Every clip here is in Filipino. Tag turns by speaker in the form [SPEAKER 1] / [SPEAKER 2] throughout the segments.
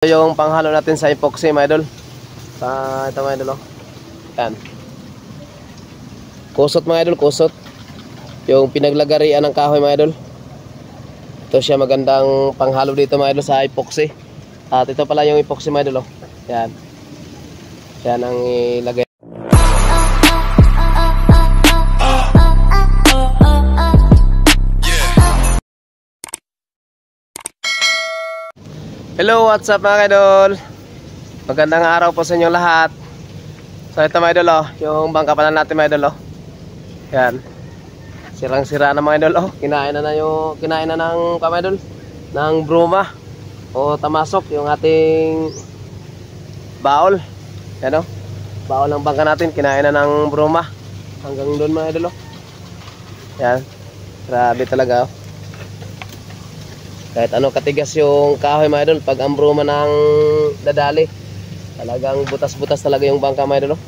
[SPEAKER 1] Ito yung panghalo natin sa epoxy mga idol. Ito mga idol, oh. Yan. Kusot mga idol, kusot. Yung pinaglagarian ng kahoy mga idol. Ito siya magandang panghalo dito mga idol sa epoxy. At ito pala yung epoxy mga idol, oh. Yan. Yan ang ilagay. Hello, what's up mga idol? Magandang araw po sa inyo lahat. So ito mga idol, oh, yung bangka pala natin mga idol, oh. Yan. Sirang-sira na mga idol, oh. Kinain na ng mga idol, ng bruma o tamasok yung ating baol. Yan, oh. Baol ng bangka natin, kinain na ng bruma. Hanggang doon mga idol, oh. Yan. Grabe talaga, oh. Kahit ano katigas yung kahoy mga idol, pag ang bruma ng dadali, talagang butas-butas talaga yung bangka mga idol, oh.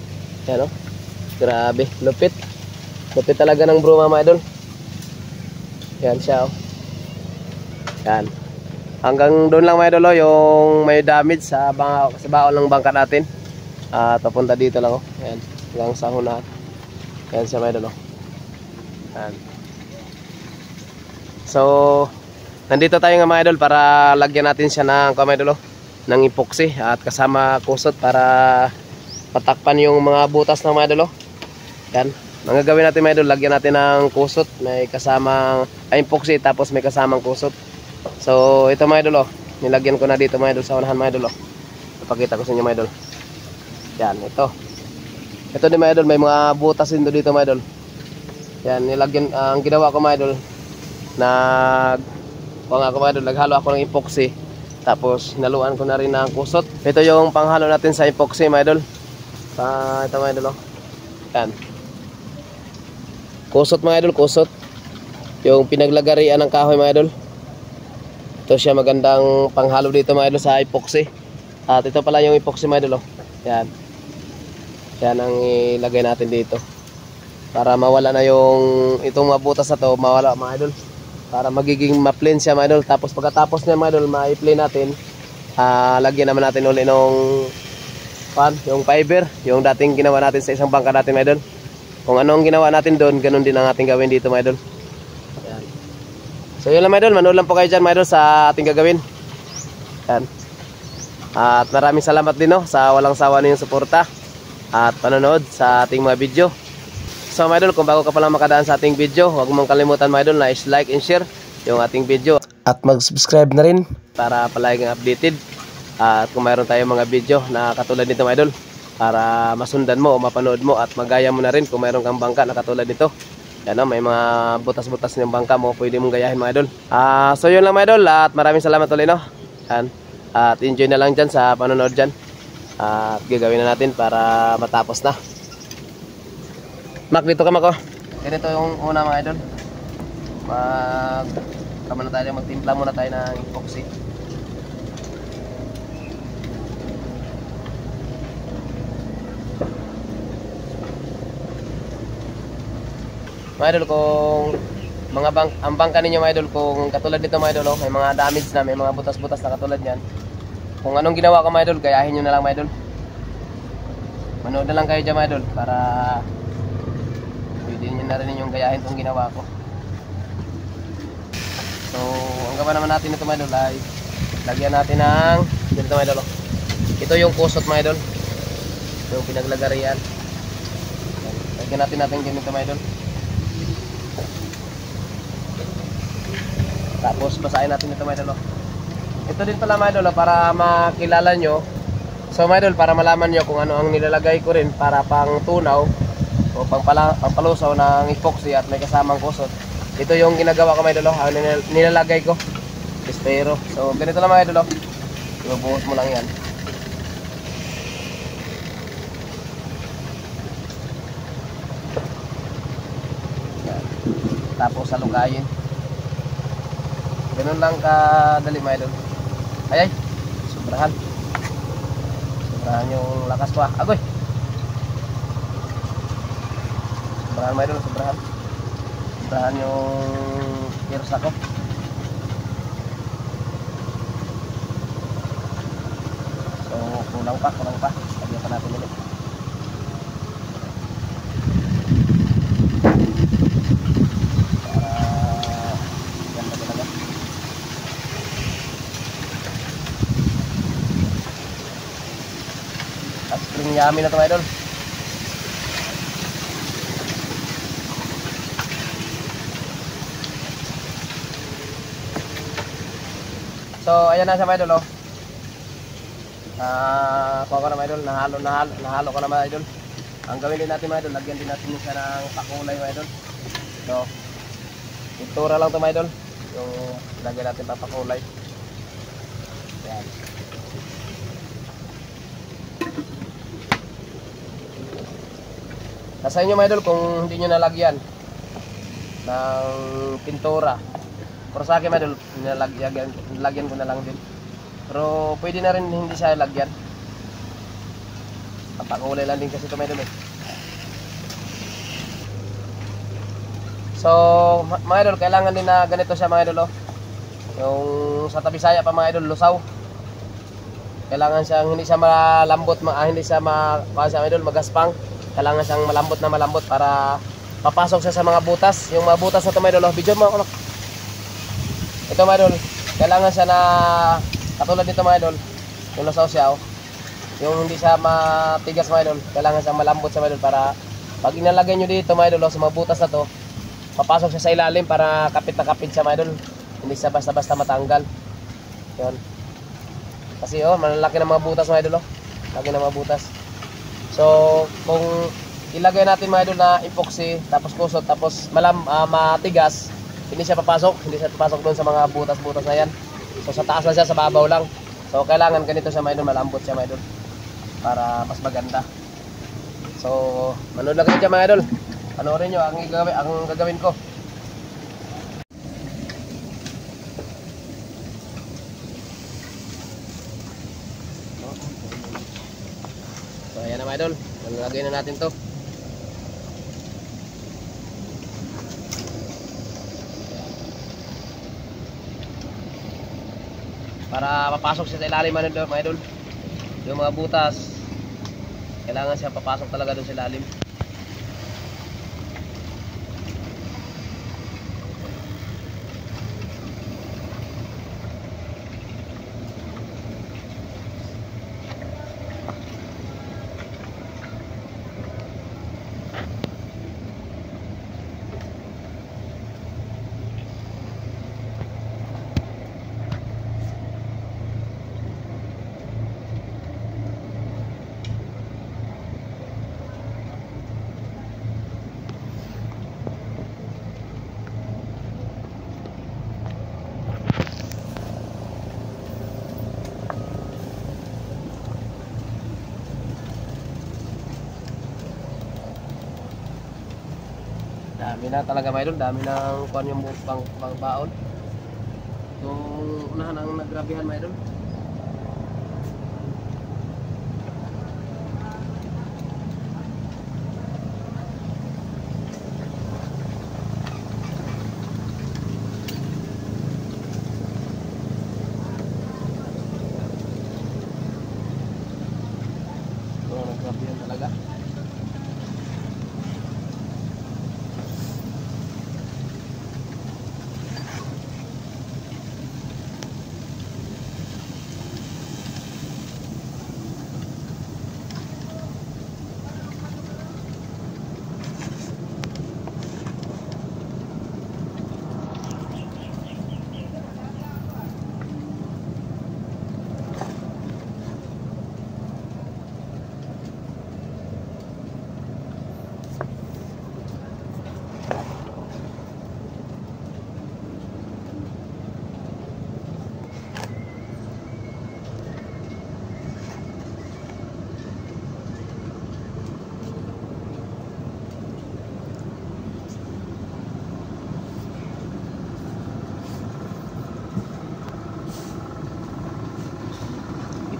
[SPEAKER 1] Yan, oh. Grabe, lupit. Lupit talaga ng bruma mga idol. Yan siya, oh. Yan. Hanggang doon lang mga idol, oh, yung may damage sa baon ng bangka natin. At papunta dito lang, oh. Yan, hanggang sa hunahan. Yan siya mga idol, oh. Yan. So nandito tayo nga mga idol para lagyan natin siya ng mga idol, oh, ng epoxy at kasama kusot para patakpan yung mga butas ng mga idol, oh. Yan. Ang gagawin natin mga idol, lagyan natin ng kusot, may kasamang epoxy tapos may kasamang kusot. So ito mga idol, oh, nilagyan ko na dito mga idol sa unahan mga idol, oh. Ipakita ko sa inyo mga idol. Yan, ito. Ito din mga idol, may mga butas din dito mga idol. Yan, nilagyan, ang ginawa ko mga idol, naghalo ako ng epoxy tapos hinaluan ko na rin ng kusot. Ito yung panghalo natin sa epoxy mga idol. Ito mga idol, oh. Yan. Kusot mga idol, kusot. Yung pinaglagarian ng kahoy mga idol. Ito siya magandang panghalo dito mga idol sa epoxy. At ito pala yung epoxy mga idol, oh. Yan. Yan ang ilagay natin dito. Para mawala na yung itong mga butas na to, mawala mga idol. Para magiging ma-plain siya mga idol. Tapos pagkatapos niya mga idol, ma-plain natin, lagyan naman natin uli nung yung fiber, yung dating ginawa natin sa isang bangka natin mga idol. Kung anong ginawa natin doon, ganun din ang ating gawin dito mga idol. Ayan. So yun lang mga idol, manood lang po kayo dyan mga idol sa ating gagawin. Ayan. At maraming salamat din, no, sa walang sawa ninyong suporta at panonood sa ating mga video. So mga idol, kung bago ka pa lang makadaan sa ating video, huwag mong kalimutan mga idol na like and share yung ating video. At mag-subscribe na rin para palaging updated. At kung mayroon tayong mga video na katulad nito mga idol, para masundan mo o mapanood mo at magaya mo na rin kung mayroon kang bangka na katulad nito. Yan, no, may mga butas-butas ng bangka mo, pwede mong gayahin mga idol. So yun lang mga idol, at maraming salamat ulit, no. Yan. At enjoy na lang dyan sa panonood dyan. At gagawin na natin para matapos na. Mak, dito ka Mako. Ganito yung una mga idol. Magtimpla muna tayo ng epoxy. Mga idol, kung ang bangka ninyo mga idol, kung katulad nito mga idol, oh, may mga damage na, may mga butas-butas na katulad yan. Kung anong ginawa ko mga idol, gayahin nyo na lang mga idol. Manood na lang kayo dyan mga idol para pwede nyo na rin yung gayahin itong ginawa ko. So ang gawa naman natin ito mga idol ay lagyan natin ng ganito mga idol, oh. Ito yung kusot mga idol, yung pinaglagarian. Lagyan natin ganito mga idol. Tapos basahin natin ito mga idol, oh. Ito din pala mga idol, oh, para makilala nyo. So mga idol, para malaman nyo kung ano ang nilalagay ko rin para pang tunaw o pangpalusaw ng epoxy at may kasamang kusot. Ito yung ginagawa ko mga idol, oh, ang nilalagay ko, espero. So ganito lang mga idol, oh. Ibubuhos mo lang yan. Tapos salugayin. Ganun lang kadali mga idol. Ay, sobrahan yung lakas ko, agoy. Sobrahan mga idol, sobrahan yung kiros ako. Kulang pa, kulang pa. Lagyan pa natin ulit. Para ganda talaga. At spring yummy na ito mga idol. So ayan na siya mga idol, oh. Kuha ko na mga idol, nahalo ko na mga idol. Ang gawin din natin mga idol, lagyan din natin siya ng pakulay mga idol. So pintura lang ito mga idol, yung lagyan natin papakulay. Yan. Nasa inyo mga idol kung hindi nyo nalagyan ng pintura. Pero sa akin mga idol, nilagyan ko na lang din. Pero pwede na rin hindi siya lagyan. Papakulay lang din kasi ito mga idol, eh. So mga idol, kailangan din na ganito siya mga idol, oh. Yung sa Tabisaya pa mga idol, lusaw. Kailangan siyang hindi siya malambot, hindi siya mga idol, magaspang. Kailangan siyang malambot na malambot para papasok siya sa mga butas. Yung mga butas na ito mga idol, oh. Video mo, oh. Ito mga idol, kailangan siya na katulad nito mga idol, yung lusaw siya, oh. Yung hindi siya matigas mga idol, kailangan siyang malambot siya mga idol para pag inalagay nyo dito mga idol, oh, sa mga butas na to, papasok siya sa ilalim para kapit na kapit siya mga idol. Hindi siya basta-basta matanggal. Yun. Kasi oh, malalaki na mga butas mga idol, oh. Laki na mga butas. So kung ilagay natin mga idol na epoxy, tapos kusot, tapos matigas, hindi siya papasok doon sa mga butas-butas na yan. So sa taas lang siya, sa babaw lang. So kailangan ganito siya mga idol, malambot siya mga idol, para mas maganda. So manood lang kayo dyan mga idol. Panoorin nyo ang gagawin ko. So ayan na mga idol, nalagay na natin to. Para papasok siya sa ilalim mga idol. Yung mga butas, kailangan siya papasok talaga doon sa ilalim. Dami na talaga mga idol, dami ng kuan yung pang baon. Yung unahan ang nagrabihan mga idol. Yung nagrabihan talaga.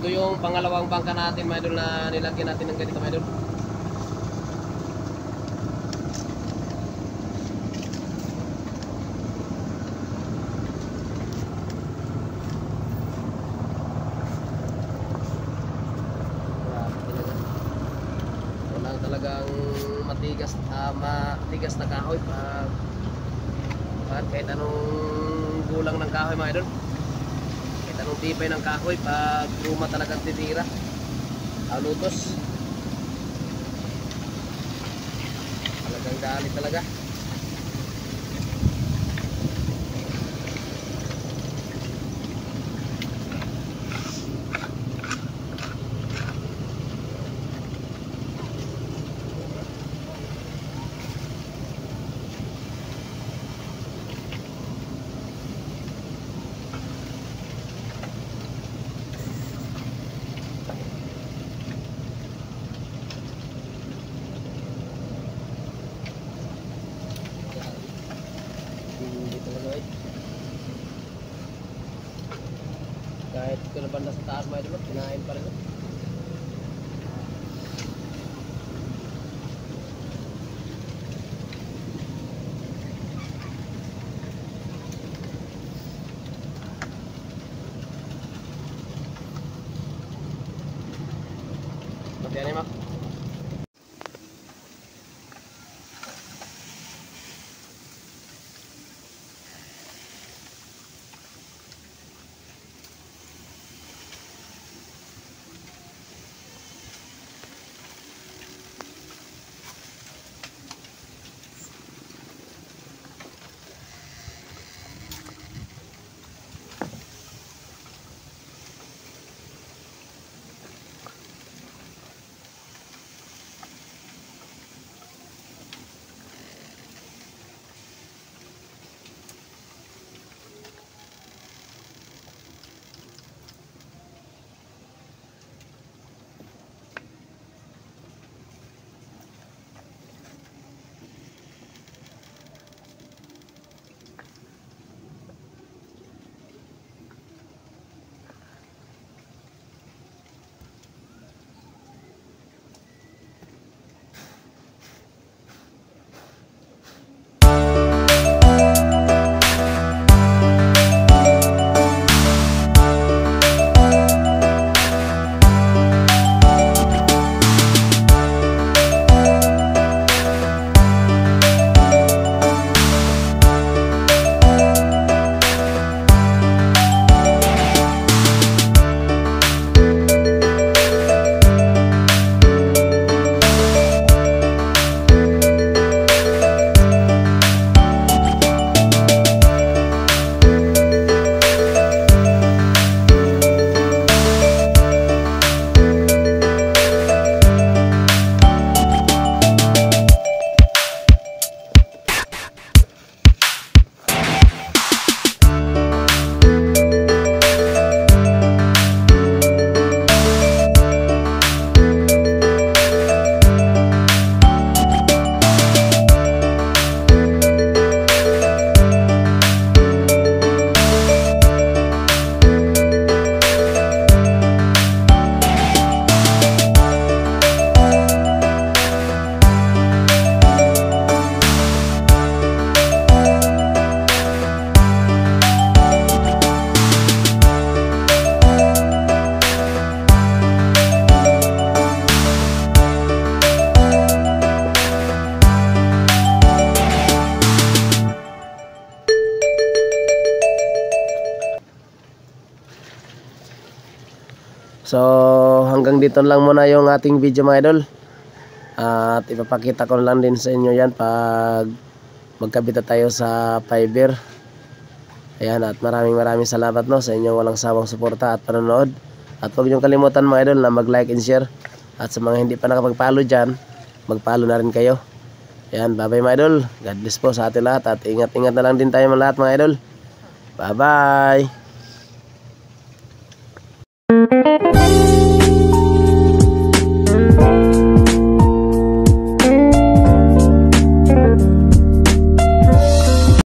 [SPEAKER 1] Ito yung pangalawang bangka natin mga idol na nilagyan natin ng ganito mga idol. talagang matigas na kahoy kahit anong gulang ng kahoy mga idol, kahit anong tipay ng kahoy, pag luma talagang titira, lutos talagang galit talaga. Kahit kinabanda sa taas mga idol, kinain pa rin. Matiyan ni Mak. So hanggang dito lang muna yung ating video mga idol. At ipapakita ko lang din sa inyo yan pag magkabit tayo sa fiber. Ayan, at maraming salamat no sa inyong walang sawang suporta at panonood. At huwag niyong kalimutan mga idol na mag-like and share. At sa mga hindi pa nakapag-follow dyan, mag-follow na rin kayo. Ayan, bye bye mga idol. God bless po sa ating lahat. At ingat-ingat na lang din tayo mga lahat mga idol. Bye bye.